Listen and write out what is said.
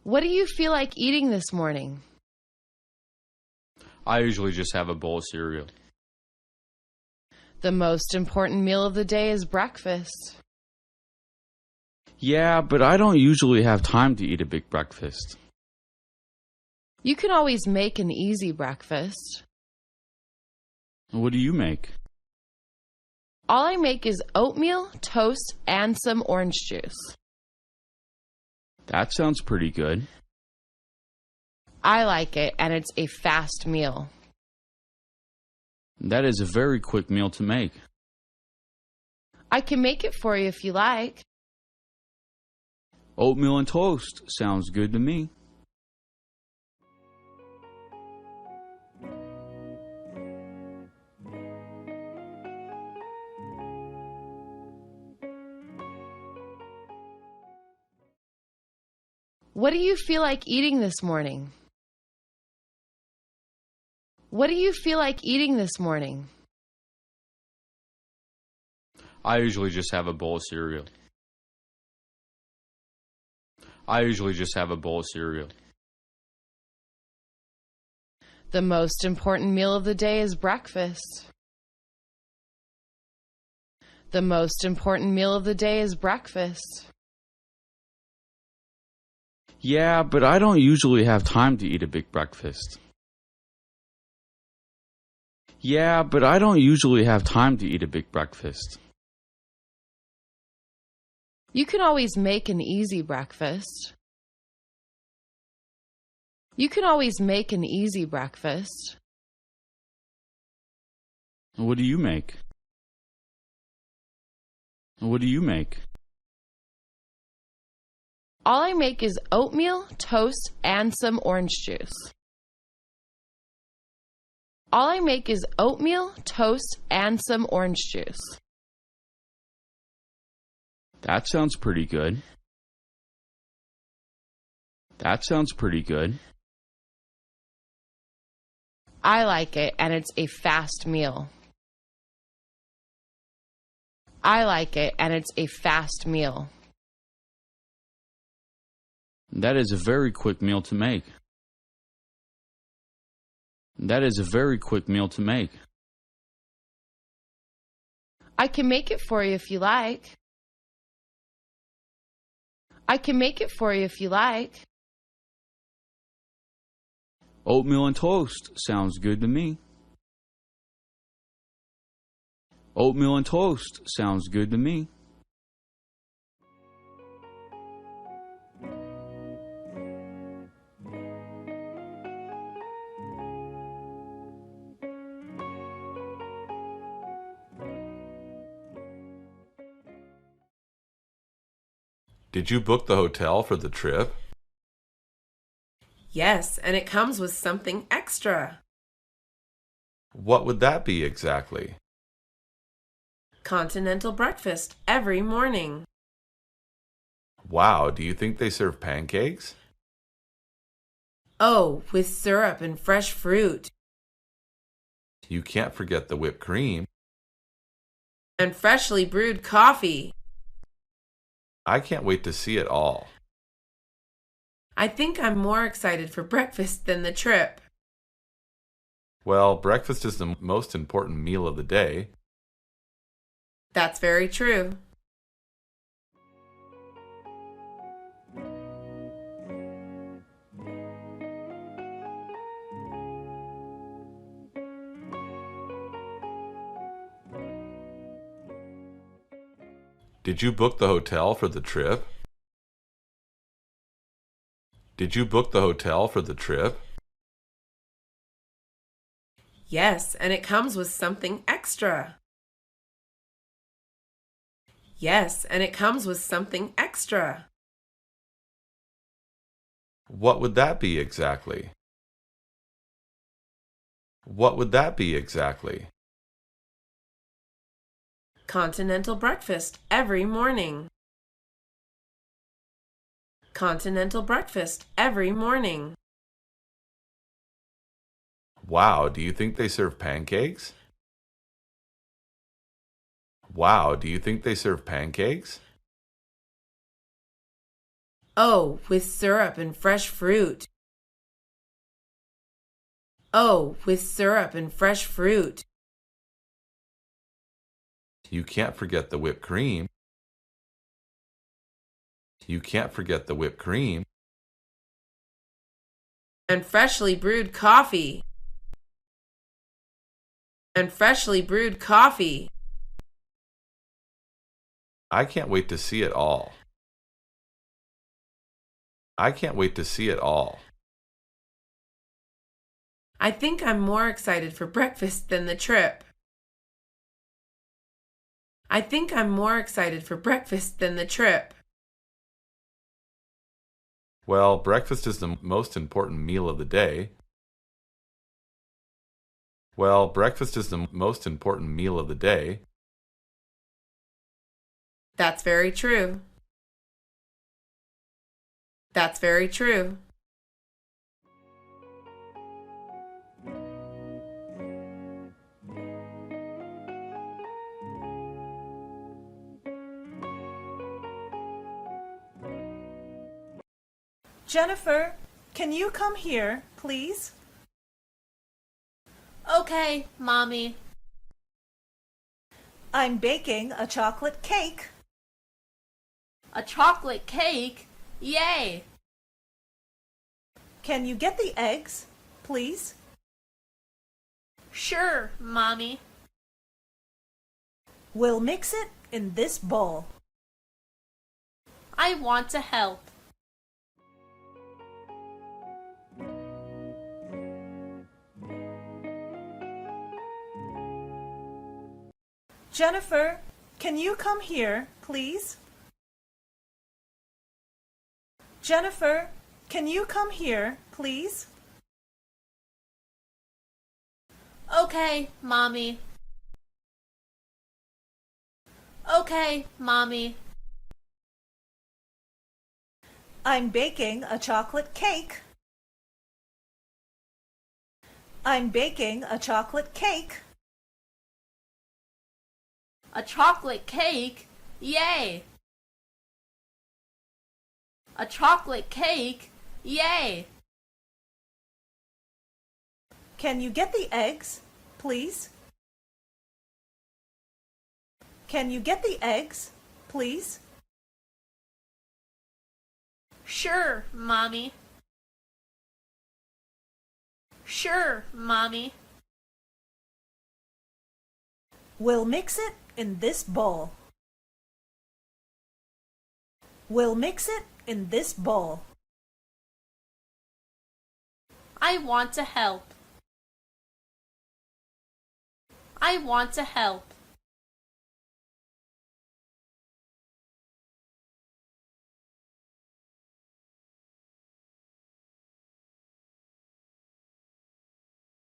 What do you feel like eating this morning? I usually just have a bowl of cereal. The most important meal of the day is breakfast. Yeah, but I don't usually have time to eat a big breakfast. You can always make an easy breakfast. What do you make? All I make is oatmeal, toast, and some orange juice. That sounds pretty good. I like it, and it's a fast meal. That is a very quick meal to make. I can make it for you if you like. Oatmeal and toast sounds good to me. What do you feel like eating this morning? What do you feel like eating this morning? I usually just have a bowl of cereal. I usually just have a bowl of cereal. The most important meal of the day is breakfast. The most important meal of the day is breakfast. Yeah, but I don't usually have time to eat a big breakfast. Yeah, but I don't usually have time to eat a big breakfast. You can always make an easy breakfast. You can always make an easy breakfast. What do you make? What do you make? All I make is oatmeal, toast, and some orange juice. All I make is oatmeal, toast, and some orange juice. That sounds pretty good. That sounds pretty good. I like it, and it's a fast meal. I like it, and it's a fast meal. That is a very quick meal to make. That is a very quick meal to make. I can make it for you if you like. I can make it for you if you like. Oatmeal and toast sounds good to me. Oatmeal and toast sounds good to me. Did you book the hotel for the trip? Yes, and it comes with something extra. What would that be exactly? Continental breakfast every morning. Wow, do you think they serve pancakes? Oh, with syrup and fresh fruit. You can't forget the whipped cream. And freshly brewed coffee. I can't wait to see it all. I think I'm more excited for breakfast than the trip. Well, breakfast is the most important meal of the day. That's very true. Did you book the hotel for the trip? Did you book the hotel for the trip? Yes, and it comes with something extra. Yes, and it comes with something extra. What would that be exactly? What would that be exactly? Continental breakfast every morning. Continental breakfast every morning. Wow, do you think they serve pancakes? Wow, do you think they serve pancakes? Oh, with syrup and fresh fruit. Oh, with syrup and fresh fruit. You can't forget the whipped cream. You can't forget the whipped cream. And freshly brewed coffee. And freshly brewed coffee. I can't wait to see it all. I can't wait to see it all. I think I'm more excited for breakfast than the trip. I think I'm more excited for breakfast than the trip. Well, breakfast is the most important meal of the day. Well, breakfast is the most important meal of the day. That's very true. That's very true. Jennifer, can you come here, please? Okay, Mommy. I'm baking a chocolate cake. A chocolate cake? Yay! Can you get the eggs, please? Sure, Mommy. We'll mix it in this bowl. I want to help. Jennifer, can you come here, please? Jennifer, can you come here, please? Okay, Mommy. Okay, Mommy. I'm baking a chocolate cake. I'm baking a chocolate cake. A chocolate cake? Yay! A chocolate cake? Yay! Can you get the eggs, please? Can you get the eggs, please? Sure, Mommy. Sure, Mommy. We'll mix it in this bowl. We'll mix it in this bowl. I want to help. I want to help.